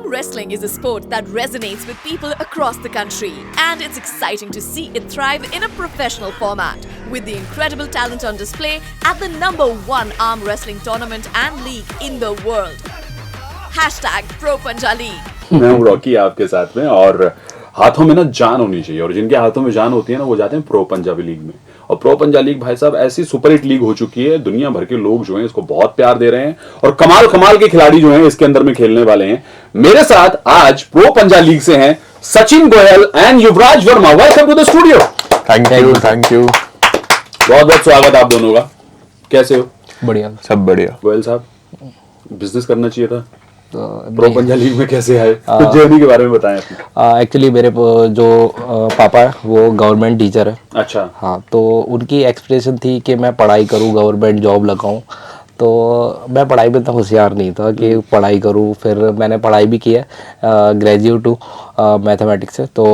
Arm wrestling is a sport that resonates with people across the country, and it's exciting to see it thrive in a professional format with the incredible talent on display at the #1 arm wrestling tournament and league in the world. #ProPunjaLeague. मैं हूँ Rocky आपके साथ में, और हाथों में ना जान होनी चाहिए, और जिनके हाथों में जान होती है ना वो जाते हैं प्रो पंजाबी लीग में। और प्रो पंजाबी लीग भाई साहब ऐसी सुपर हिट लीग हो चुकी है, दुनिया भर के लोग जो हैं इसको बहुत प्यार दे रहे हैं, और कमाल कमाल के खिलाड़ी जो हैं इसके अंदर में खेलने वाले हैं। मेरे साथ आज प्रो पंजाबी लीग से हैं Sachin Goyal and Yuvraj Verma. Welcome to the studio. Thank you. बहुत बहुत स्वागत आप दोनों का। कैसे हो? बढ़िया, सब बढ़िया। गोयल साहब, बिजनेस करना चाहिए था, प्रो पंजाबी लीग में कैसे आए? कुछ जर्नी के बारे में बताएं अपनी। एक्चुअली मेरे जो पापा है वो गवर्नमेंट टीचर है। अच्छा। हाँ, तो उनकी एक्सपेक्टेशन थी कि मैं पढ़ाई करूँ, गवर्नमेंट जॉब लगाऊँ। तो मैं पढ़ाई में इतना होशियार नहीं था कि पढ़ाई करूँ। फिर मैंने पढ़ाई भी की है, ग्रेजुएट हूँ मैथमेटिक्स से। तो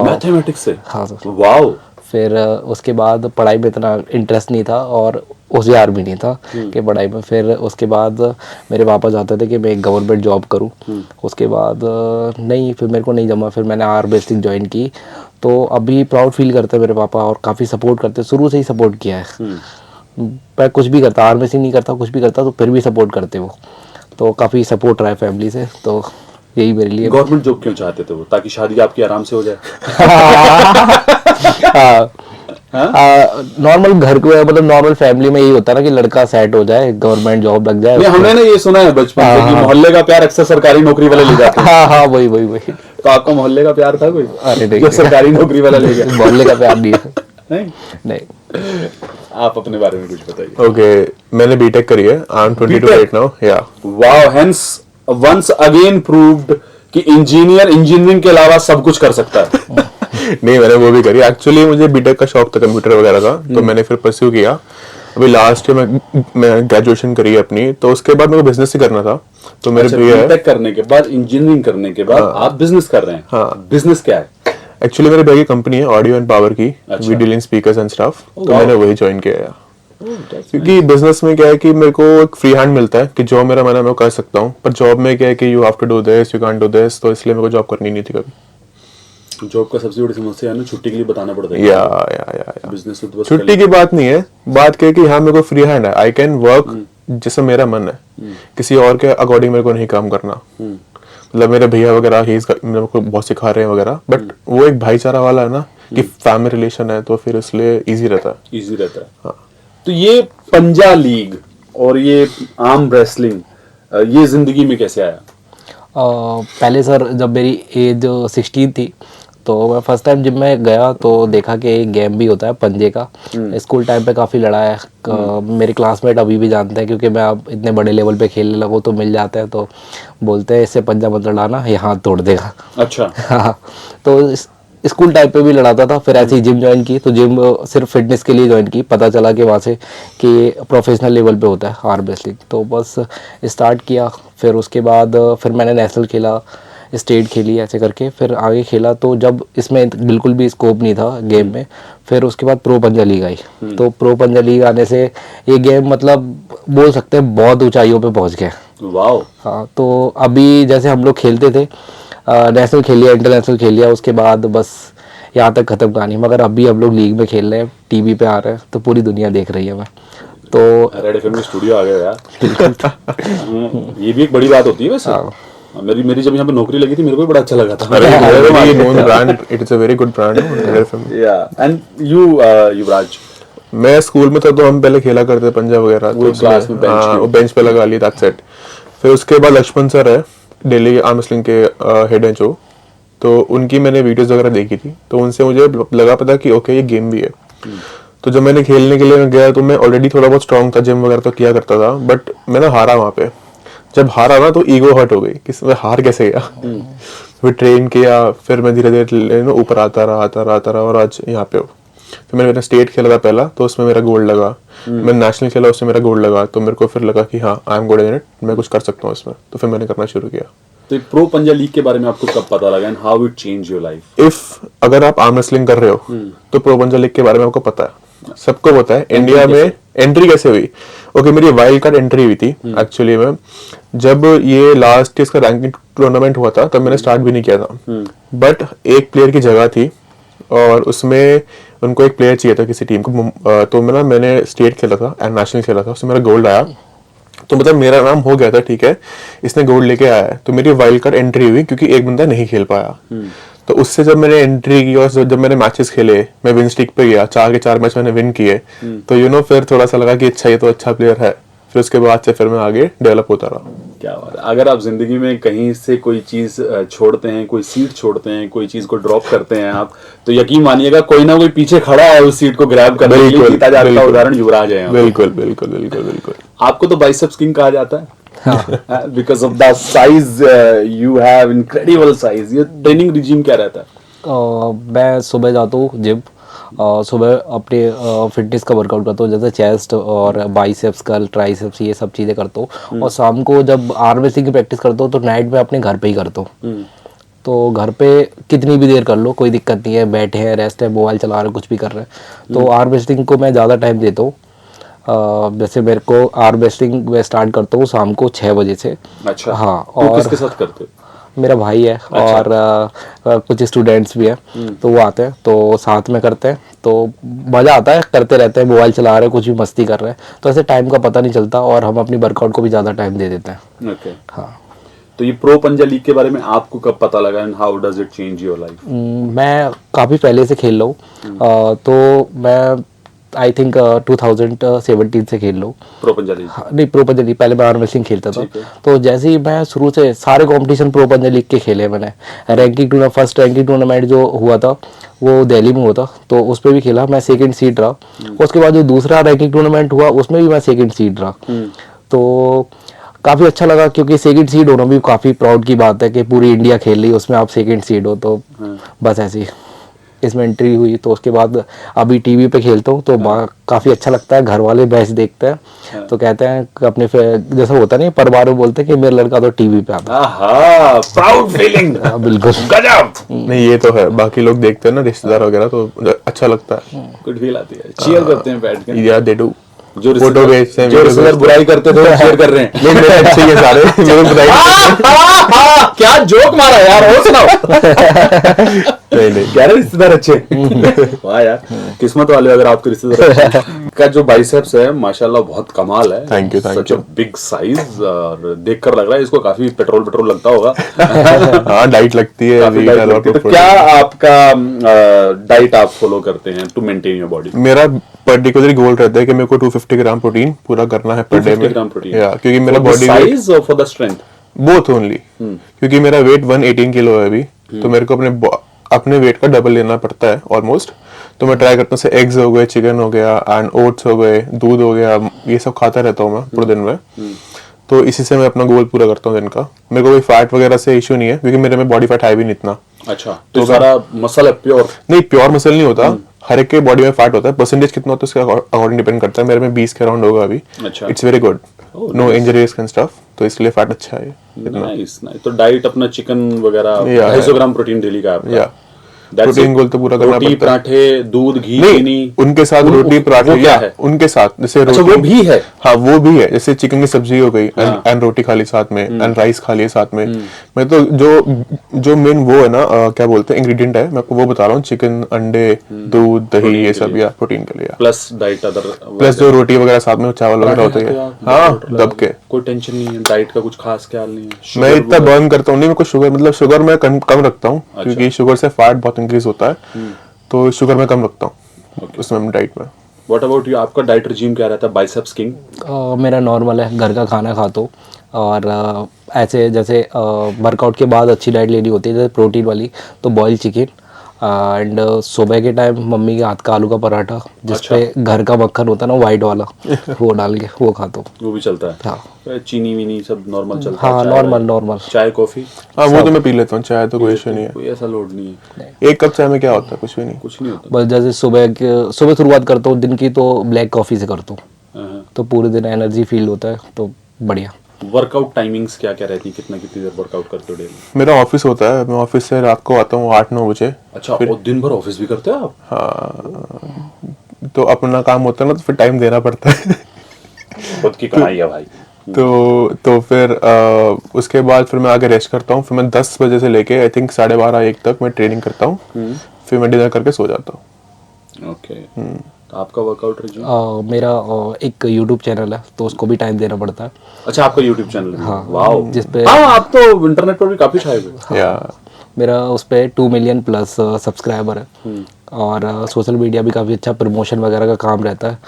मैथमेटिक्स से? हाँ सर। वाओ। फिर उसके बाद पढ़ाई में इतना इंटरेस्ट नहीं था और होशियार भी नहीं था कि पढ़ाई में। फिर उसके बाद मेरे पापा चाहते थे कि मैं एक गवर्नमेंट जॉब करूं। उसके बाद नहीं, फिर मेरे को नहीं जमा। फिर मैंने आर्म रेसलिंग ज्वाइन की। तो अभी प्राउड फील करते हैं मेरे पापा और काफ़ी सपोर्ट करते हैं, शुरू से ही सपोर्ट किया है। मैं कुछ भी करता, आर्म रेसलिंग नहीं करता, कुछ भी करता तो फिर भी सपोर्ट करते वो। तो काफ़ी सपोर्ट रहा है फैमिली से। तो यही मेरे लिए। गवर्नमेंट जॉब क्यों चाहते थे वो? ताकि शादी आपकी आराम से हो जाए? नॉर्मल घर को, मतलब नॉर्मल फैमिली में यही होता है ना कि लड़का सेट हो जाए, गवर्नमेंट जॉब लग जाए। हमने ना ये सुना है बचपन से कि मोहल्ले का प्यार अक्सर सरकारी नौकरी वाले ले जाते हैं। हाँ, वही। तो आपका मोहल्ले का प्यार था कोई? अरे नहीं, जो सरकारी नौकरी वाला ले गया? मोहल्ले का प्यार नहीं है। नहीं। आप अपने बारे में कुछ बताइए। ओके, मैंने बीटेक करी है। I am 22 right now. या wow, hence once again proved कि इंजीनियरिंग के अलावा सब कुछ कर सकता है। नहीं, मैंने वो भी करी। एक्चुअली मुझे बीटेक का शौक था कंप्यूटर वगैरह का, तो मैंने फिर परस्यू किया। अभी लास्ट ईयर मैं ग्रेजुएशन करी है अपनी, तो उसके बाद मेरे को बिजनेस ही करना था। तो मेरे बीटेक करने के बाद, इंजीनियरिंग करने के बाद आप बिजनेस कर रहे हैं? हाँ। बिजनेस क्या है? एक्चुअली मेरे भाई की कंपनी है ऑडियो एंड पावर की। We deal in speakers and stuff. तो मैंने वही ज्वाइन किया है। क्योंकि बिजनेस में क्या है कि मेरे को एक फ्री हैंड मिलता है कि जो मेरा मन है मैं कर सकता हूँ, पर जॉब में क्या है कि you have to do this, you can't do this. तो इसलिए मेरे को जॉब करनी नहीं थी कभी। जॉब का सबसे बड़ी समस्या है ना, छुट्टी के लिए बताना पड़ता है। या बिजनेस में तो बस छुट्टी की बात नहीं है, बात क्या है कि हाँ मेरे को फ्री हैंड है, आई कैन वर्क जैसे मेरा मन है। किसी और के अकॉर्डिंग मेरे को नहीं काम करना। मतलब मेरे भैया वगैरह मेरे को बहुत सिखा रहे हैं वगैरह, बट वो एक भाईचारा वाला है ना कि फैमिली रिलेशन है, तो फिर इसलिए इजी रहता है। हाँ। तो ये पंजा लीग और ये आर्म रेसलिंग, ये जिंदगी में कैसे आया? पहले सर जब मेरी एज 16 थी तो मैं फर्स्ट टाइम जिम में गया तो देखा कि एक गेम भी होता है पंजे का। स्कूल टाइम पे काफ़ी लड़ा है। मेरे क्लासमेट अभी भी जानते हैं, क्योंकि मैं अब इतने बड़े लेवल पे खेलने लगूँ तो मिल जाते हैं। तो बोलते हैं इससे पंजा मत लड़ाना, ये हाथ तोड़ देगा। अच्छा। हाँ, तो स्कूल टाइम पे भी लड़ाता था। फिर ऐसे ही जिम ज्वाइन की, तो जिम सिर्फ फिटनेस के लिए ज्वाइन की। पता चला कि वहाँ से कि प्रोफेशनल लेवल पे होता है आर्म रेसलिंग, तो बस स्टार्ट किया। फिर उसके बाद फिर मैंने नेशनल खेला, स्टेट खेली, ऐसे करके फिर आगे खेला। तो जब इसमें बिल्कुल भी स्कोप नहीं था गेम में, फिर उसके बाद प्रो पंजा लीग आई। तो प्रो पंजा लीग आने से ये गेम मतलब बोल सकते हैं बहुत ऊंचाइयों पे पहुंच गया। वाओ। हाँ, तो अभी जैसे हम लोग खेलते थे, नेशनल खेल लिया, इंटरनेशनल खेल लिया, उसके बाद बस यहाँ तक ख़त्म कहानी। मगर अभी हम लोग लीग में खेल रहे हैं, टीवी पे आ रहे हैं, तो पूरी दुनिया देख रही है हमें। तो रेड एफएम में स्टूडियो आ गया यार। ये भी एक बड़ी बात होती है वैसे। मेरी जब यहाँ पे नौकरी लगी थी मेरे को भी बड़ा अच्छा लगा था। It is a very good brand. या एंड यू युवराज? मैं स्कूल में था तो हम पहले खेला करते पंजा वगैरह, तो क्लास में बेंच पे लगा ली, दैट्स इट। फिर उसके बाद लक्ष्मण सर है, दिल्ली आर्म रेसलिंग के हेड हैं जो, तो उनकी मैंने वीडियोस वगैरह देखी थी। तो उनसे मुझे लगा पता कि ओके ये गेम भी है। तो जब मैंने खेलने के लिए गया तो मैं ऑलरेडी थोड़ा बहुत स्ट्रांग था, जिम वगैरह तो किया करता था, बट मैं ना हारा वहाँ पे। जब हारा ना तो ईगो हर्ट हो गई कि मैं हार कैसे गया। फिर ट्रेन किया, फिर मैं धीरे धीरे ऊपर आता रहा और आज यहाँ पे हो। फिर मैंने स्टेट खेला था पहला, तो उसमें मेरा गोल्ड लगा। मैं नेशनल खेला, उसमें मेरा गोल्ड लगा। तो मेरे को फिर लगा कि हाँ I am good in it, मैं कुछ कर सकता हूँ इसमें। तो फिर मैंने करना शुरू किया। तो प्रो पंजा लीग के बारे में आपको कब पता लगा and how it change your life? If अगर आप आर्म रेसलिंग कर रहे हो तो प्रो पंजा लीग के बारे में आपको पता है, सबको पता है। इंडिया में एंट्री कैसे हुई? ओके, मेरी वाइल्ड कार्ड एंट्री हुई थी एक्चुअली में। जब ये लास्ट इसका रैंकिंग टूर्नामेंट हुआ था तब मैंने स्टार्ट भी नहीं किया था, बट एक प्लेयर की जगह थी और उसमें उनको एक प्लेयर चाहिए था किसी टीम को, तो मैंने स्टेट खेला था एंड नेशनल खेला था, उसमें मेरा गोल्ड आया, तो मतलब मेरा नाम हो गया था, ठीक है इसने गोल्ड लेके आया है, तो मेरी वाइल्ड कार्ड एंट्री हुई क्योंकि एक बंदा नहीं खेल पाया। तो उससे जब मैंने एंट्री की और जब मैंने मैचेस खेले, मैं विन स्ट्रीक पे गया, 4 के 4 मैच मैंने विन किए, तो फिर थोड़ा सा लगा कि अच्छा ये तो अच्छा प्लेयर है, फिर उसके बाद से फिर मैं आगे डेवलप होता रहा। क्या बात है। अगर आप जिंदगी में कहीं से कोई चीज छोड़ते हैं, कोई सीट छोड़ते हैं, कोई चीज को ड्रॉप करते हैं आप, तो यकीन मानिएगा कोई ना कोई पीछे खड़ा है उस सीट को ग्रैब करने के लिए। जीता जाता उदाहरण युवराज है। बिल्कुल बिल्कुल बिल्कुल बिल्कुल। आपको तो बाइसेप्स किंग कहा जाता है because of the size you have, incredible size. ये ट्रेनिंग रिजीम क्या रहता है? मैं सुबह जाता हूँ जिम, सुबह अपने फिटनेस का वर्कआउट करता हूँ, जैसे चेस्ट और बाइसेप्स कर्ल ट्राइसेप्स ये सब चीज़ें करता हूँ। और शाम को जब आर्म रेसलिंग की प्रैक्टिस करता हूँ तो नाइट में अपने घर पे ही करता हूँ। तो घर पे कितनी भी देर कर लो कोई दिक्कत नहीं है, बैठे हैं, रेस्ट है, मोबाइल चला रहे हैं, कुछ भी कर रहे हैं, तो आर्म रेसलिंग को मैं ज़्यादा टाइम देता हूँ। जैसे मेरे को आर्म रेसलिंग में स्टार्ट करता हूँ शाम को 6 बजे से। अच्छा। हाँ। तो और किसके साथ करते हो? मेरा भाई है। अच्छा। और कुछ स्टूडेंट्स भी हैं, तो वो आते हैं तो साथ में करते हैं, तो मज़ा आता है, करते रहते हैं, मोबाइल चला रहे हैं, कुछ भी मस्ती कर रहे हैं, तो ऐसे टाइम का पता नहीं चलता और हम अपनी वर्कआउट को भी ज़्यादा टाइम दे देते हैं। ओके। हाँ। तो ये प्रो पंजा लीग के बारे में आपको कब पता लगा and how does it change your life? मैं काफ़ी पहले से खेल रहा हूँ, तो मैं आई थिंक 2017 से खेल लो प्रो पंजा लीग। नहीं, प्रो पंजा लीग पहले मैं आर्म रेसलिंग खेलता था, तो जैसे ही मैं शुरू से सारे कंपटीशन प्रो पंजा लीग के खेले मैंने। Ranking tournament, first ranking tournament जो हुआ था वो दिल्ली में हुआ था, तो उस पर भी खेला, मैं सेकंड सीड रहा। उसके बाद जो दूसरा रैंकिंग टूर्नामेंट हुआ उसमें भी मैं सेकंड सीड रहा। तो काफ़ी अच्छा लगा क्योंकि सेकंड सीड होना भी काफ़ी प्राउड की बात है कि पूरी इंडिया खेल रही है, उसमें आप सेकंड सीड हो, तो बस ऐसे ही इसमें एंट्री हुई। तो उसके बाद अभी टीवी पे खेलता हूँ तो काफ़ी अच्छा लगता है, घर वाले मैच देखते हैं तो कहते हैं कि अपने जैसा होता नहीं परिवार में बोलते हैं कि मेरा लड़का तो टीवी पे आता है। Proud feeling. बिल्कुल गजब। नहीं ये तो है, बाकी लोग देखते हैं ना रिश्तेदार वगैरह तो अच्छा लगता है, गुड फील आती है, चीयर करते हैं बैठ के। यार दे डू जो फोटो भेजते हैं, जो रिश्तेदार बुराई करते थे वो शेयर कर रहे हैं। नहीं मेरे अच्छे ही है सारे, मेरे बुराई क्या जोक मारा यार, और सुनाओ। नहीं कह रहे रिश्तेदार अच्छे। वाह यार, किस्मत वाले अगर आपके रिश्तेदार अच्छे। का जो बाइसेप्स है माशाल्लाह बहुत कमाल है। Thank you such big size, और देखकर लग रहा है इसको काफी पेट्रोल लगता होगा। हाँ डाइट लगती है। तो क्या आपका डाइट आप फॉलो करते हैं टू मेंटेन योर बॉडी? मेरा पर्टिकुलर गोल रहता है कि मेरे को 250 ग्राम प्रोटीन पूरा करना है पर डे में। क्योंकि मेरा बॉडी साइज और for the strength both only, क्योंकि मेरा वेट 118 किलो है अभी, तो मेरे को अपने वेट का डबल लेना पड़ता है ऑलमोस्ट। तो मैं ट्राई करता हूँ, एग्स हो गए, चिकन हो गया एंड ओट्स हो गए, दूध हो गया, ये सब खाता रहता हूँ मैं पूरे दिन में। तो इसी से मैं अपना गोल पूरा करता हूँ दिन का। मेरे को कोई फैट वगैरह से इशू नहीं है क्योंकि मेरे में बॉडी फैट है भी नहीं इतना। अच्छा, तो सारा मसल है प्योर? नहीं, प्योर मसल नहीं होता, हर एक के बॉडी में फैट होता है, परसेंटेज कितना होता है उसके अकॉर्डिंग डिपेंड करता है। मेरे में 20 के अराउंड होगा अभी। अच्छा। It's very good, no injuries and stuff, तो इसलिए फैट अच्छा है। Nice nice. तो डाइट अपना चिकन वगैरह 250 ग्राम प्रोटीन डेली का आपका? प्रोटीन गोल तो पूरा करना रोटी पड़ता है। पराठे दूध घी नहीं, चीनी उनके साथ रोटी पराठे क्या है? उनके साथ जैसे अच्छा रोटी, वो भी है? हाँ वो भी है, जैसे चिकन की सब्जी हो गई एंड रोटी खा ली साथ में एंड राइस खा लिए साथ में। मैं तो जो मेन वो है ना क्या बोलते हैं इंग्रेडिएंट है, मैं आपको वो बता रहा हूँ, चिकन, अंडे, दूध, दही, ये सब या प्रोटीन के लिए, प्लस डाइट अदर, प्लस जो रोटी वगैरह साथ में चावल वगैरह होते हैं। हाँ दब के कोई टेंशन नहीं है, डाइट का कुछ खास ख्याल नहीं है? मैं इतना बर्न करता हूँ नहीं, मेरे को शुगर मतलब शुगर मैं कम रखता हूँ क्योंकि शुगर से फैट बहुत इंक्रीज होता है, तो शुगर मैं कम रखता हूँ उसमें डाइट में। व्हाट अबाउट यू, आपका डाइट रिजीम क्या रहता है बाइसेप्स किंग? मेरा नॉर्मल है, घर का खाना खाता हूँ और ऐसे जैसे वर्कआउट के बाद अच्छी डाइट लेनी होती है जैसे प्रोटीन वाली, तो बॉयल चिकन एंड सुबह के टाइम मम्मी के हाथ का आलू का पराठा जिसपे घर का मक्खन होता है ना वाइट वाला, वो डाल के वो खाता हूँ। वो भी चलता है? हाँ। चीनी वीनी सब नॉर्मल चलता है? हाँ नॉर्मल। चाय कॉफी? हाँ वो तो मैं पी लेता हूँ, चाय तो कोई इशू नहीं है, कोई ऐसा लोड नहीं है। एक कप चाय में क्या होता है, कुछ भी नहीं, कुछ नहीं होता। बस जैसे सुबह शुरुआत करता हूँ दिन की तो ब्लैक कॉफ़ी से करता हूँ, तो पूरे दिन एनर्जी फील होता है, तो बढ़िया। वर्कआउट टाइमिंग क्या क्या रहती है, कितनी देर वर्कआउट करते हो डेली? मेरा ऑफिस होता है, मैं ऑफिस से रात को आता हूँ 8-9 बजे। अच्छा, और दिन भर ऑफिस भी करते हो आप? हाँ तो अपना काम होता है ना, तो फिर टाइम देना पड़ता है। खुद की कमाई है भाई, तो फिर उसके बाद फिर मैं आगे रेस्ट करता हूँ, फिर मैं 10 बजे से लेके आई थिंक 12:30 1 तक मैं ट्रेनिंग करता हूँ, फिर मैं डिनर करके सो जाता हूँ। ओके, तो आपका वर्कआउट रिज्यूम? मेरा एक यूट्यूब चैनल है तो उसको भी टाइम देना पड़ता है। अच्छा, आपका यूट्यूब चैनल है? हाँ, वाओ, जिसपे हाँ आप तो इंटरनेट पर भी काफी छाए हुए। या मेरा उस पर 2 मिलियन प्लस सब्सक्राइबर है और सोशल मीडिया भी काफ़ी अच्छा प्रमोशन वगैरह का काम रहता है।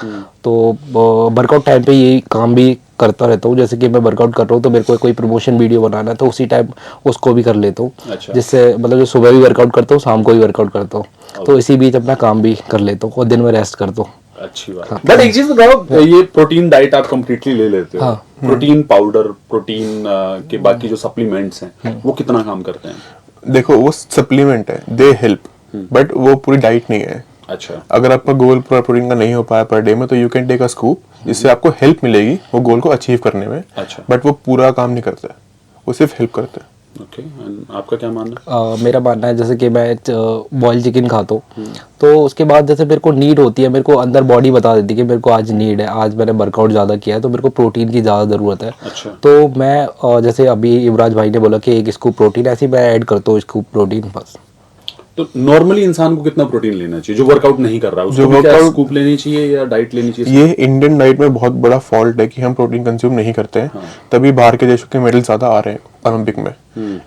तो वर्कआउट टाइम पे यही काम भी करता रहता हूँ, जैसे कि मैं वर्कआउट कर रहा हूँ तो मेरे को कोई प्रमोशन वीडियो बनाना है तो उसी टाइम उसको भी कर लेता हूँ। अच्छा। जिससे मतलब जो सुबह भी वर्कआउट करता हूँ शाम को भी वर्कआउट करता हूँ, तो इसी बीच अपना काम भी कर लेता हूँ और दिन में रेस्ट करता हूँ। अच्छी बात। बट एक चीज बताओ, ये प्रोटीन डाइट आप कंप्लीटली ले लेते हो? हाँ। प्रोटीन पाउडर, प्रोटीन के बाकी जो सप्लीमेंट्स हैं वो कितना काम करते हैं? देखो वो सप्लीमेंट है, दे हेल्प, बट वो पूरी डाइट नहीं है। अच्छा। अगर आपका गोल पूरा प्रोटीन का नहीं हो पाया पर डे में तो you can take a scoop, जिससे आपको हेल्प मिलेगी वो गोल को अचीव करने में। अच्छा। बट वो पूरा काम नहीं करता है, वो सिर्फ हेल्प करता है। ओके, आपका क्या मानना है? मेरा मानना है जैसे कि मैं बॉइल चिकन खाता हूँ तो उसके बाद जैसे मेरे को नीड होती है, मेरे को अंदर बॉडी बता देती है कि मेरे को आज नीड है, आज मैंने वर्कआउट ज़्यादा किया है तो मेरे को प्रोटीन की ज़्यादा ज़रूरत है। अच्छा। तो मैं जैसे अभी युवराज भाई ने बोला कि एक स्कूप प्रोटीन, ऐसे ही मैं ऐड करता हूँ स्कूप प्रोटीन बस। तो नॉर्मली इंसान को कितना प्रोटीन लेना चाहिए जो वर्कआउट नहीं कर रहा है? उसको जो भी क्या workout- स्कूप लेनी चाहिए या डाइट लेनी चाहिए? ये इंडियन डाइट में बहुत बड़ा फॉल्ट है कि हम प्रोटीन कंज्यूम नहीं करते हैं, तभी बाहर के देशों के मेडल ज्यादा आ रहे हैं ओलंपिक में।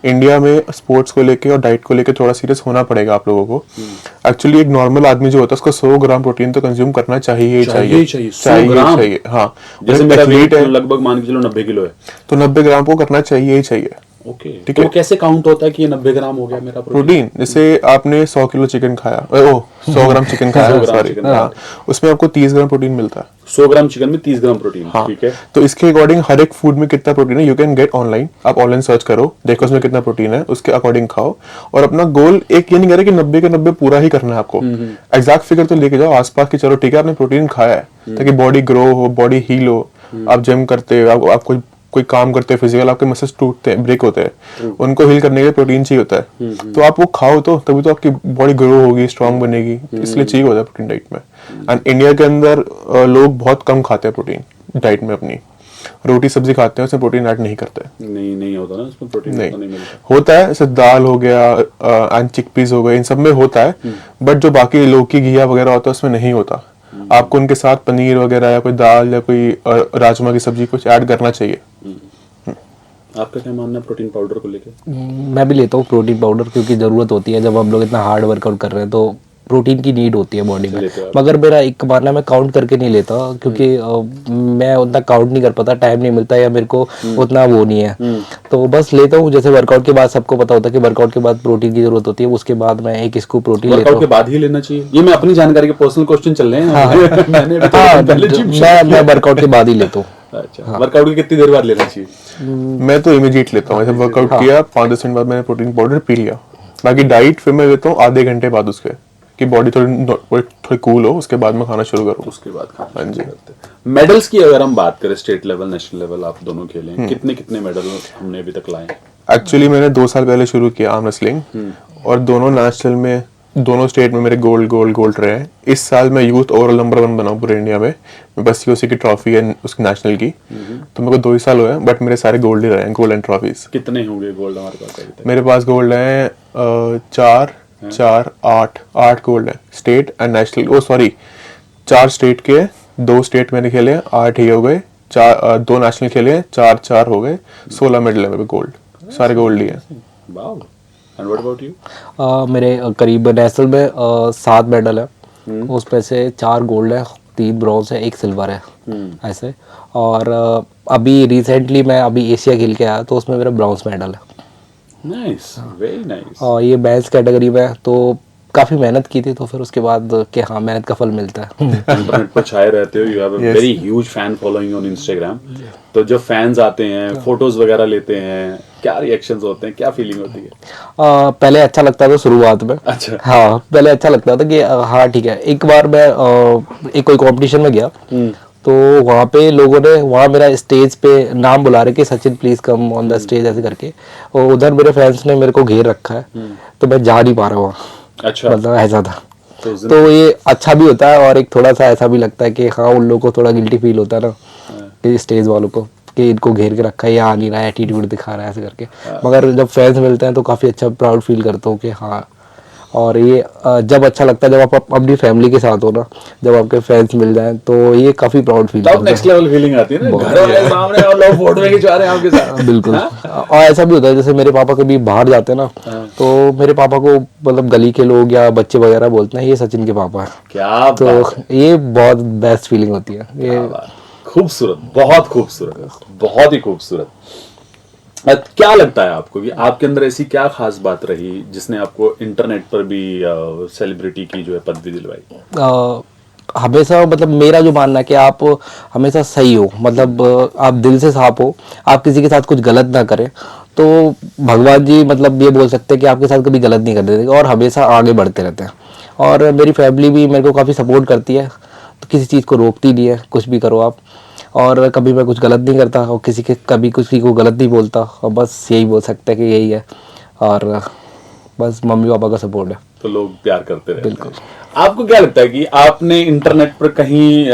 इंडिया में स्पोर्ट्स को लेके और डाइट को लेके थोड़ा सीरियस होना पड़ेगा आप लोगों को। एक्चुअली एक नॉर्मल आदमी जो होता है उसको 100 ग्राम प्रोटीन तो कंज्यूम करना चाहिए ही चाहिए। चाहिए 100 ग्राम? चाहिए, हाँ। जैसे मेरा एथलीट वेट है लगभग मान के चलो 90 किलो है, तो 90 ग्राम को करना चाहिए ही चाहिए। ओके, ठीक तो है। वो कैसे काउंट होता है कि ये 90 ग्राम हो गया मेरा प्रोटीन? जैसे आपने 100 किलो चिकन खाया, 100 ग्राम चिकन 100 खाया, ग्राम सॉरी, चिकन हाँ, उसमें आपको 30 ग्राम प्रोटीन मिलता है। 100 ग्राम चिकन में 30 ग्राम प्रोटीन। हाँ, ठीक है। तो इसके अकॉर्डिंग हर एक फूड में कितना प्रोटीन है यू कैन गेट ऑनलाइन। आप ऑनलाइन सर्च करो, देखो उसमें कितना प्रोटीन है, उसके अकॉर्डिंग खाओ। और अपना गोल एक ये नहीं कह रहे कि 90 के 90 पूरा ही करना है आपको, एग्जैक्ट फिगर तो लेके जाओ आसपास की, चलो ठीक है आपने प्रोटीन खाया है ताकि बॉडी ग्रो हो, बॉडी हील हो। आप जिम करते हो, आप कोई काम करते हैं फिजिकल, आपके मसल्स टूटते हैं, ब्रेक होते हैं, उनको हील करने के लिए प्रोटीन चाहिए होता है। तो आप वो खाओ तो तभी तो आपकी बॉडी ग्रो होगी, स्ट्रांग बनेगी, इसलिए चाहिए होता है प्रोटीन डाइट में। एंड इंडिया के अंदर लोग बहुत कम खाते हैं प्रोटीन डाइट में। अपनी रोटी सब्जी खाते हैं, उसमें प्रोटीन ऐड नहीं करते। नहीं होता ना उसमें प्रोटीन, नहीं, नहीं मिलता। होता है जैसे दाल हो गया एंड चिकपीस हो गए, इन सब में होता है, बट जो बाकी लौकी घिया वगैरह होता है उसमें नहीं होता। आपको उनके साथ पनीर वगैरह या कोई दाल या कोई राजमा की सब्जी कुछ ऐड करना चाहिए। आपका क्या मानना है प्रोटीन पाउडर को लेके? मैं भी लेता हूँ प्रोटीन पाउडर, क्योंकि ज़रूरत होती है जब हम लोग इतना हार्ड वर्कआउट कर रहे हैं तो प्रोटीन की नीड होती है बॉडी में। लेते हो आप? मगर मेरा एक मानना है मैं काउंट करके नहीं लेता, क्योंकि मैं उतना काउंट नहीं कर पाता, टाइम नहीं मिलता या मेरे को उतना वो नहीं है। तो बस लेता हूँ, जैसे वर्कआउट के बाद सबको पता होता है कि वर्कआउट के बाद प्रोटीन की जरूरत होती है, उसके बाद मैं एक स्कूप प्रोटीन लेता वर्कआउट हूँ। के बाद ही लेना चाहिए? ये मैं अपनी जानकारी के पर्सनल क्वेश्चन चल रहे हैं। मैंने अभी हाँ, तो पहले gym शुरू मैं वर्कआउट के बाद ही लेता हूँ। किया। अच्छा, वर्कआउट के कितनी देर बाद लेना चाहिए? मैं तो इमीडिएट लेता हूँ, ऐसे वर्कआउट किया 5-10 मिनट बाद मैंने प्रोटीन पाउडर पी लिया। बाकी डाइट फिर मैं लेता हूँ आधे घंटे बाद उसके, कि बॉडी थोड़ी कूल हो, उसके बाद मैं खाना शुरू करूँ। उसके बाद खाना शुरू करते हैं। मेडल्स की अगर हम बात करें, स्टेट लेवल नेशनल लेवल आप दोनों खेले हैं, कितने मेडल हमने अभी तक लाए? एक्चुअली मैंने 2 साल पहले शुरू किया आर्म रेसलिंग, और दोनों नेशनल में, दोनों स्टेट में मेरे गोल्ड रहे हैं। इस साल मैं यूथ ओवरऑल नंबर 1 बना पूरे इंडिया में। मैं बस उसी की ट्रॉफी है उसकी नेशनल की, तो मेरे को 2 ही साल हुए हैं, बट मेरे सारे गोल्ड ही रहे हैं, गोल्ड एंड ट्रॉफीज। कितने होंगे गोल्ड हमारे पास अभी तक? मेरे पास गोल्ड है 8 गोल्ड है, state and national. Oh sorry, 4 state के, 2 स्टेट मैंने खेले, 8 ही हो गए, 2 नेशनल खेले, 4 हो गए, 16 मेडल है मेरे गोल्ड, सारे गोल्ड ही है। Wow. And what about you? मेरे करीब नेशनल में 7 मेडल है, उसमें से 4 गोल्ड है, 3 ब्रॉन्ज है, 1 सिल्वर है, ऐसे। और अभी रिसेंटली मैं अभी एशिया खेल के आया तो उसमें मेरा ब्रॉन्ज मेडल है। Nice, very nice. और ये मेंस कैटेगरी में तो काफ़ी मेहनत की थी, तो फिर उसके बाद कि हाँ मेहनत का फल मिलता है। इंटरनेट पर छाए रहते हो, you have a very huge fan following on Instagram. तो जब फैंस आते हैं, फोटोज वगैरह लेते हैं, क्या रिएक्शंस होते हैं, क्या फीलिंग होती है? पहले अच्छा लगता था शुरुआत में। अच्छा। हाँ, पहले अच्छा लगता था कि हाँ ठीक है। एक बार मैं एक कोई कंपटीशन में गया तो वहाँ पे लोगों ने, वहाँ मेरा स्टेज पे नाम बुला रहे कि Sachin please come on the stage, ऐसे करके, और उधर मेरे फैंस ने मेरे को घेर रखा है, तो मैं जा नहीं पा रहा वहाँ। अच्छा, मतलब ऐसा था। तो ये अच्छा भी होता है और एक थोड़ा सा ऐसा भी लगता है कि हाँ उन लोगों को थोड़ा गिल्टी फील होता है ना कि स्टेज वालों को कि इनको घेर के रखा है, ये आ नहीं रहा है, एटीट्यूड दिखा रहा है ऐसे करके। मगर जब फैंस मिलते हैं तो काफ़ी अच्छा प्राउड फील करता हूँ कि हाँ। और ये जब अच्छा लगता है जब आप अपनी फैमिली के साथ हो ना, जब आपके फैंस मिल जाएं तो ये काफ़ी प्राउड फील तब करता नेक्स्ट है। लेवल फीलिंग आती है ना, घर वाले सामने और लोग फोटो में खिंचवा रहे हैं आपके साथ। बिल्कुल। और ऐसा भी होता है जैसे मेरे पापा कभी बाहर जाते हैं ना, तो मेरे पापा को मतलब गली के लोग या बच्चे वगैरह बोलते हैं ये सचिन के पापा है। क्या तो बात है, ये बहुत बेस्ट फीलिंग होती है ये। क्या बात। खूबसूरत, बहुत खूबसूरत, बहुत ही खूबसूरत। क्या लगता है आपको कि आपके अंदर ऐसी क्या खास बात रही जिसने आपको इंटरनेट पर भी सेलिब्रिटी की जो है पदवी दिलवाई? हमेशा मतलब मेरा जो मानना है कि आप हमेशा सही हो, मतलब आप दिल से साफ हो, आप किसी के साथ कुछ गलत ना करें, तो भगवान जी मतलब ये बोल सकते हैं कि आपके साथ कभी गलत नहीं कर देते और हमेशा आगे बढ़ते रहते हैं। और मेरी फैमिली भी मेरे को काफ़ी सपोर्ट करती है, तो किसी चीज़ को रोकती नहीं है, कुछ भी करो आप। और कभी मैं कुछ गलत नहीं करता और कभी किसी को गलत नहीं बोलता, और बस यही बोल सकते हैं कि यही है। और बस मम्मी पापा का सपोर्ट है। तो लोग प्यार करते रहते हैं। आपको क्या लगता है कि आपने इंटरनेट पर कहीं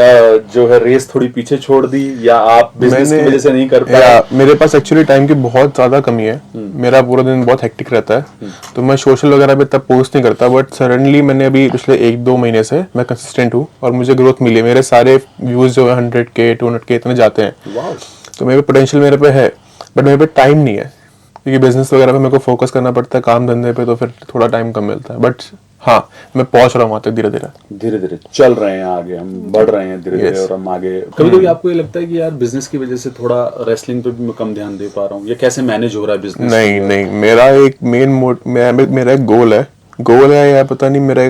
जो है रेस थोड़ी पीछे छोड़ दी, या आप बिजनेस की वजह से नहीं कर पाए? मेरे पास एक्चुअली टाइम की बहुत ज़्यादा कमी है। मेरा पूरा दिन बहुत हेक्टिक रहता है, तो मैं सोशल वगैरह पे तब पोस्ट नहीं करता। बट सडनली मैंने अभी पिछले 1-2 महीने से मैं कंसिस्टेंट हूँ और मुझे ग्रोथ मिली है। मेरे सारे व्यूज़ जो है 100K 200K इतने जाते हैं। वाह। तो मेरे पोटेंशियल मेरे पे है, बट मेरे पे टाइम नहीं है क्योंकि बिजनेस वगैरह पे मेरे को फोकस करना पड़ता है, काम धंधे पे, तो फिर थोड़ा टाइम कम मिलता है। बट हाँ, मैं पहुंच रहा हूँ वहाँ तक धीरे धीरे। धीरे धीरे चल रहे हैं आगे, हम बढ़ रहे हैं धीरे धीरे, और हम आगे। कभी कभी आपको ये लगता है कि यार बिजनेस की वजह से थोड़ा रेसलिंग पे भी मैं कम ध्यान दे पा रहा हूँ, या कैसे मैनेज हो रहा है बिजनेस? नहीं नहीं, मेरा एक मेरा एक गोल है या पता नहीं, मेरा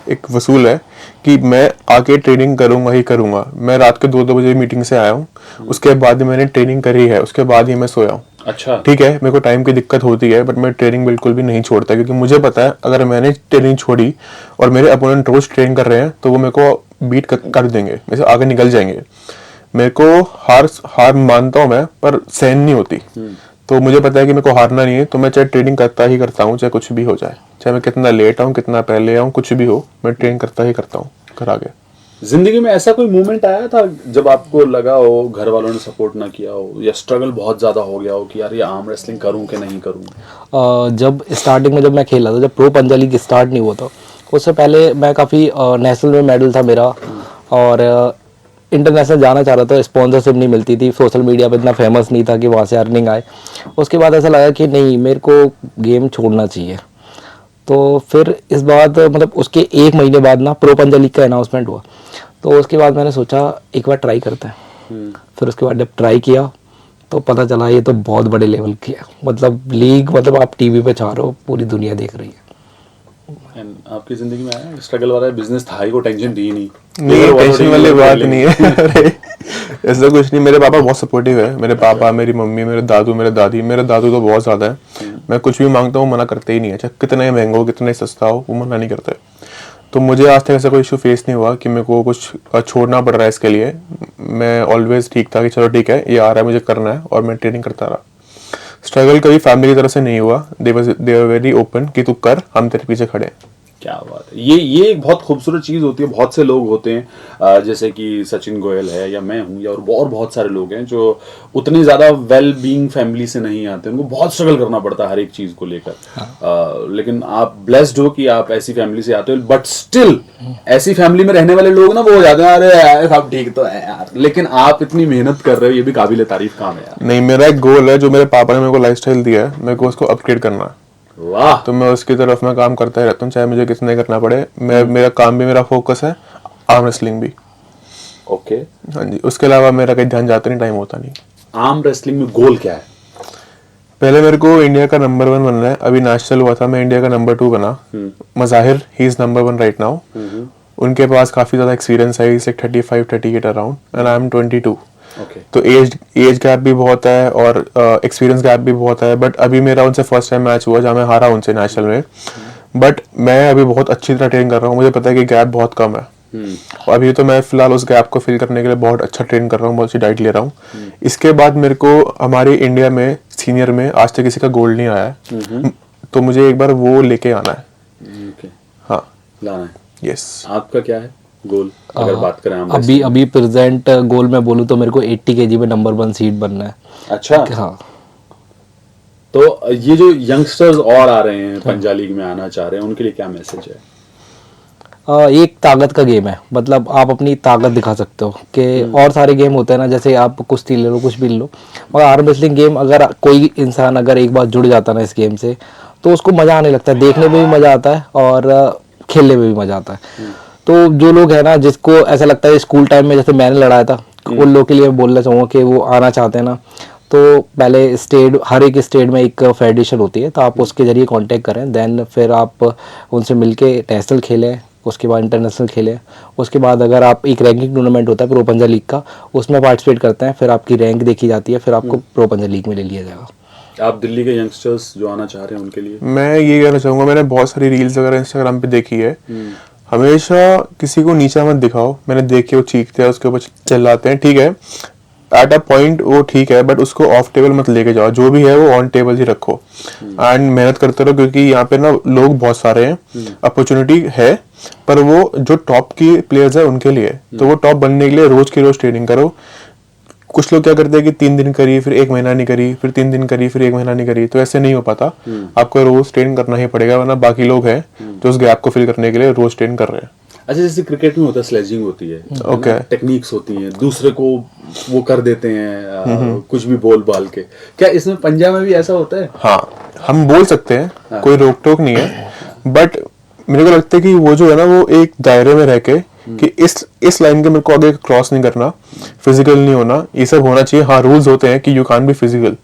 एक वसूल है कि मैं आके ट्रेनिंग करूंगा ही करूंगा। मैं रात के 2-2 बजे मीटिंग से आया हूँ, उसके बाद ही मैंने ट्रेनिंग करी है, उसके बाद ही मैं सोया हूँ। अच्छा। ठीक है, मेरे को टाइम की दिक्कत होती है, बट मैं ट्रेनिंग बिल्कुल भी नहीं छोड़ता, क्योंकि मुझे पता है अगर मैंने ट्रेनिंग छोड़ी और मेरे अपोनेंट रोज ट्रेन कर रहे हैं तो वो मेरे को बीट कर देंगे, मेरे से आगे निकल जाएंगे। मेरे को हार मानता हूँ मैं, पर सहन नहीं होती। तो मुझे पता है कि मेरे को हारना नहीं है, तो मैं चाहे ट्रेनिंग करता ही करता हूँ, चाहे कुछ भी हो जाए, चाहे मैं कितना लेट आऊँ कितना पहले आऊँ, कुछ भी हो, मैं ट्रेन करता ही करता हूँ घर आगे। जिंदगी में ऐसा कोई मोमेंट आया था जब आपको लगा हो घर वालों ने सपोर्ट ना किया हो, या स्ट्रगल बहुत ज्यादा हो गया हो कि यार ये आर्म रेसलिंग करूं कि नहीं करूं? जब स्टार्टिंग में जब मैं खेला था, जब प्रो पंजा लीग स्टार्ट नहीं हुआ था, उससे पहले मैं काफ़ी नेशनल में मेडल था मेरा, और इंटरनेशनल जाना चाह रहा था, स्पॉन्सरशिप नहीं मिलती थी, सोशल मीडिया पे इतना फेमस नहीं था कि वहाँ से अर्निंग आए। उसके बाद ऐसा लगा कि नहीं, मेरे को गेम छोड़ना चाहिए। तो फिर इस बात मतलब उसके 1 महीने बाद ना प्रो पंजा लीग का अनाउंसमेंट हुआ, तो उसके बाद मैंने सोचा एक बार ट्राई करते हैं। फिर उसके बाद जब ट्राई किया तो पता चला ये तो बहुत बड़े लेवल की है, मतलब लीग, मतलब आप टीवी पे छा रहे हो, पूरी दुनिया देख रही है। And आपकी जिंदगी में आया स्ट्रगल वाला? बिजनेस था ही, को टेंशन दी नहीं? नहीं, टेंशन वाली बात नहीं है। अरे ऐसा कुछ नहीं, मेरे पापा बहुत सपोर्टिव है। मेरे पापा, मेरी मम्मी, मेरे दादू, मेरे दादी। मेरे दादू तो बहुत ज्यादा है, मैं कुछ भी मांगता हूँ मना करते ही नहीं है, चाहे कितना ही महंगा हो कितना ही सस्ता हो, वो मना नहीं करते। तो मुझे आज तक ऐसा कोई इशू फेस नहीं हुआ कि मेरे को कुछ छोड़ना पड़ रहा है इसके लिए। मैं ऑलवेज ठीक था कि चलो ठीक है, ये आ रहा है, मुझे करना है, और मैं ट्रेनिंग करता रहा। स्ट्रगल कभी फैमिली की तरफ से नहीं हुआ, दे वर वेरी ओपन कि तू कर, हम तेरे पीछे खड़े हैं। क्या बात है, ये एक बहुत खूबसूरत चीज होती है। बहुत से लोग होते हैं जैसे कि सचिन गोयल है, या मैं हूं, या और बहुत सारे लोग हैं जो उतनी ज्यादा वेल बीइंग फैमिली से नहीं आते, उनको बहुत स्ट्रगल करना पड़ता है हर एक चीज को लेकर। लेकिन आप ब्लेस्ड हो कि आप ऐसी फैमिली से आते हो, बट स्टिल ऐसी फैमिली में रहने वाले लोग ना वो हो जाते हैं, अरे यार सब ठीक तो है यार, लेकिन आप इतनी मेहनत कर रहे हो, ये भी काबिल तारीफ काम है यार। नहीं, मेरा एक गोल है जो मेरे पापा ने मेरे को लाइफस्टाइल दिया है, मेरे को उसको अपग्रेड करना है। वाह। तो मैं उसकी तरफ में काम करता ही रहता हूँ, चाहे मुझे कितना करना पड़े। मेरा काम भी, मेरा फोकस है आर्म रेसलिंग भी। ओके। हाँ जी, उसके अलावा मेरा कहीं ध्यान जाता नहीं, टाइम होता नहीं। आर्म रेसलिंग में गोल क्या है? पहले मेरे को इंडिया का नंबर 1 बनना है। अभी नेशनल हुआ था, मैं इंडिया का नंबर 2 बना। Mazahir, he is number 1 right now. उनके पास काफी ज्यादा एक्सपीरियंस है, like 35-38 around, and I am 22। Okay. तो एज गैप भी बहुत है और एक्सपीरियंस गैप भी बहुत है। बट अभी मेरा उनसे फर्स्ट टाइम मैच हुआ जहाँ मैं हारा उनसे नेशनल में। बट मैं अभी बहुत अच्छी तरह ट्रेन कर रहा हूँ, मुझे पता है कि गैप बहुत कम है। और अभी तो मैं फिलहाल उस गैप को फिल करने के लिए बहुत अच्छा ट्रेन कर रहा हूँ, बहुत अच्छी डाइट ले रहा हूँ। इसके बाद मेरे को हमारे इंडिया में सीनियर में आज तक किसी का गोल्ड नहीं आया है, तो मुझे एक बार वो लेके आना है। ओके। हाँ, लाना है। यस। आपका क्या है? गोल अगर बात करें आर्म अभी अभी प्रेजेंट गोल में बोलूँ तो मेरे को 80 kg में नंबर 1 सीड बनना है। अच्छा, हाँ। तो ये जो यंगस्टर्स और आ रहे हैं पंजाब लीग में आना चाह रहे हैं उनके लिए क्या मैसेज है? एक ताकत का गेम है, मतलब आप अपनी ताकत दिखा सकते हो कि और सारे गेम होते हैं ना, जैसे आप कुश्ती ले लो, कुछ भी ले लो, मगर आर्म रेसलिंग गेम अगर कोई इंसान अगर एक बार जुड़ जाता है ना इस गेम से, तो उसको मज़ा आने लगता है, देखने में भी मज़ा आता है और खेलने में भी मज़ा आता है। तो जो लोग हैं ना, जिसको ऐसा लगता है स्कूल टाइम में जैसे मैंने लड़ाया था, उन लोगों के लिए बोलना चाहूँगा कि वो आना चाहते हैं ना, तो पहले स्टेट, हर एक स्टेट में एक फेडरेशन होती है, तो आप उसके ज़रिए कांटेक्ट करें, देन फिर आप उनसे मिलके नेशनल खेलें, उसके बाद इंटरनेशनल खेलें, उसके बाद अगर आप एक रैंकिंग टूर्नामेंट होता है प्रो पंजाब लीग का, उसमें पार्टिसिपेट करते हैं, फिर आपकी रैंक देखी जाती है, फिर आपको प्रो पंजाब लीग में ले लिया जाएगा। आप दिल्ली के यंगस्टर्स जो आना चाह रहे हैं उनके लिए? मैं ये कहना चाहूँगा, मैंने बहुत सारी रील्स वगैरह इंस्टाग्राम पे देखी है, हमेशा किसी को नीचा मत दिखाओ। मैंने देखी वो चीखते हैं, उसके ऊपर चिल्लाते हैं, ठीक है, एट अ पॉइंट वो ठीक है, बट उसको ऑफ टेबल मत लेके जाओ, जो भी है वो ऑन टेबल ही रखो एंड मेहनत करते रहो, क्योंकि यहाँ पे ना लोग बहुत सारे हैं, अपॉर्चुनिटी है, पर वो जो टॉप की प्लेयर्स है उनके लिए, तो वो टॉप बनने के लिए रोज की रोज ट्रेनिंग करो। कुछ लोग क्या करते हैं कि 3 दिन करी, फिर 1 महीना नहीं करी, फिर 3 दिन करी, फिर 1 महीना नहीं करी, तो ऐसे नहीं हो पाता। आपको रोज ट्रेन करना ही पड़ेगा, वरना बाकी लोग हैं जो उस गैप को फिल करने के लिए रोज ट्रेन कर रहे हैं। अच्छा, जैसे क्रिकेट में होता है स्लेजिंग होती है, ओके, टेक्निक्स होती हैं, दूसरे को वो कर देते हैं कुछ भी बोल बाल के, क्या इसमें पंजाब में भी ऐसा होता है? हाँ, हम बोल सकते हैं, कोई रोक टोक नहीं है, बट मेरे को लगता है कि वो जो है ना, वो एक दायरे में रह के कि इस लाइन के मेरे को आगे क्रॉस नहीं करना, फिजिकल नहीं होना, ये सब होना चाहिए। हाँ, रूल्स होते हैं कि यू कांट बी फिजिकल,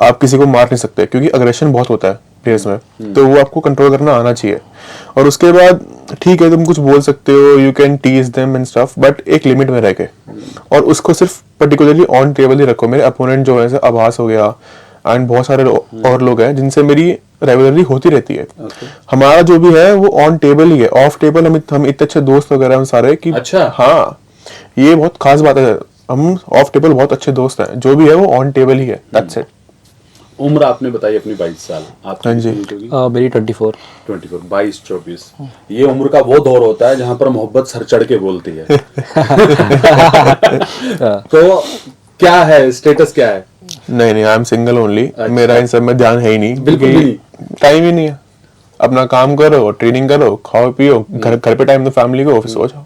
आप किसी को मार नहीं सकते, क्योंकि अग्रेशन बहुत होता है प्लेयर्स में, तो वो आपको कंट्रोल करना आना चाहिए। और उसके बाद ठीक है, तुम कुछ बोल सकते हो, you can tease them and stuff, but एक लिमिट में रह के, और उसको सिर्फ पर्टिकुलरली ऑन टेबल ही रखो। मेरे अपोनेंट जो है, जैसे आभास हो गया एंड बहुत सारे और लोग हैं जिनसे मेरी रेगुलरली होती रहती है। हमारा जो भी है वो ऑन टेबल ही है, ऑफ टेबल हम इतने अच्छे दोस्त वगैरह हम सारे कि अच्छा, हाँ, ये बहुत खास बात है, हम ऑफ टेबल बहुत अच्छे दोस्त हैं, जो भी है वो ऑन टेबल ही है, दैट्स इट। उम्र आपने बताई अपनी 22 साल, आपकी हाँ जी। कितनी होगी? मेरी 24। 22-24, ये उम्र का वो दौर होता है जहां पर मोहब्बत सर चढ़ के बोलती है। तो क्या है स्टेटस, क्या है? नहीं, आई एम सिंगल ओनली। मेरा इन सब में ध्यान है ही नहीं, बिल्कुल भी नहीं। टाइम ही नहीं है। अपना काम करो, ट्रेनिंग करो, खाओ पियो, घर पे टाइम दो फैमिली को, फिर सो जाओ।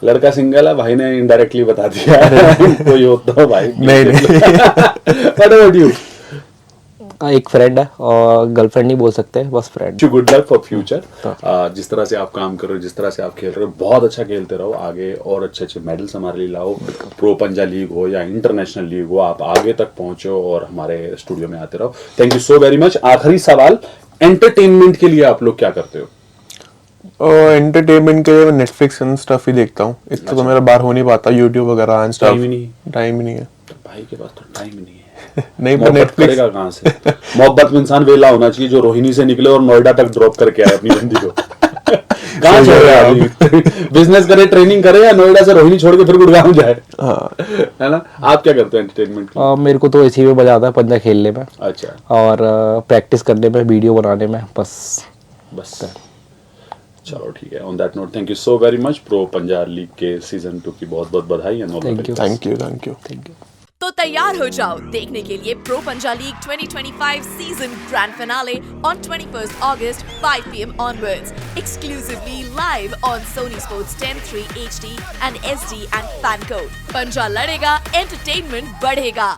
लड़का सिंगल है, भाई ने इनडायरेक्टली बता दिया। कोई होता है भाई? नहीं। What about you? एक फ्रेंड है, और गर्लफ्रेंड नहीं बोल सकते, बस friend. Good luck for future. जिस तरह से आप काम कर रहे हो, जिस तरह से आप खेल रहे हो, बहुत अच्छा खेलते रहो, आगे और अच्छे अच्छे मेडल्स हमारे लिए लाओ। प्रो पंजाब लीग हो या इंटरनेशनल लीग हो, आप आगे तक पहुंचो और हमारे स्टूडियो में आते रहो। Thank you so very much. आखिरी सवाल, एंटरटेनमेंट के लिए आप लोग क्या करते हो? और एंटरटेनमेंट के लिए नेटफ्लिक्स एंड स्टफ ही देखता हूँ। इतना तो मेरा बाहर हो नहीं पाता, यूट्यूब वगैरह एंड स्टफ। टाइम ही नहीं है भाई के पास तो टाइम ही नहीं है। नहीं, पर मोहब्बत नेटफ्लिक्स करेगा कहाँ से? मोहब्बत में इंसान वेला होना चाहिए, जो रोहिणी से निकले और नोएडा तक ड्रॉप करके आए अपनी बंदी को। कहाँ छोड़ रहे हैं? बिजनेस करे, ट्रेनिंग करे, या नोएडा से रोहिणी छोड़ के फिर गुड़गांव जाए? है ना? आप क्या करते हैं एंटरटेनमेंट के लिए? मेरे को तो इसी में मजा आता है, पंजा खेलने में। अच्छा, और प्रैक्टिस करने में, वीडियो बनाने में, बस। चलो ठीक है। On that note, thank you so very much. Pro Punjab league के सीजन 2 की बहुत बहुत बधाई। Thank you. तो तैयार हो जाओ देखने के लिए pro Punjab league 2025 season grand finale on 21st August 5 PM onwards, exclusively live on Sony Sports 10 3 HD and SD and Fan Code। पंजा लड़ेगा, एंटरटेनमेंट बढ़ेगा।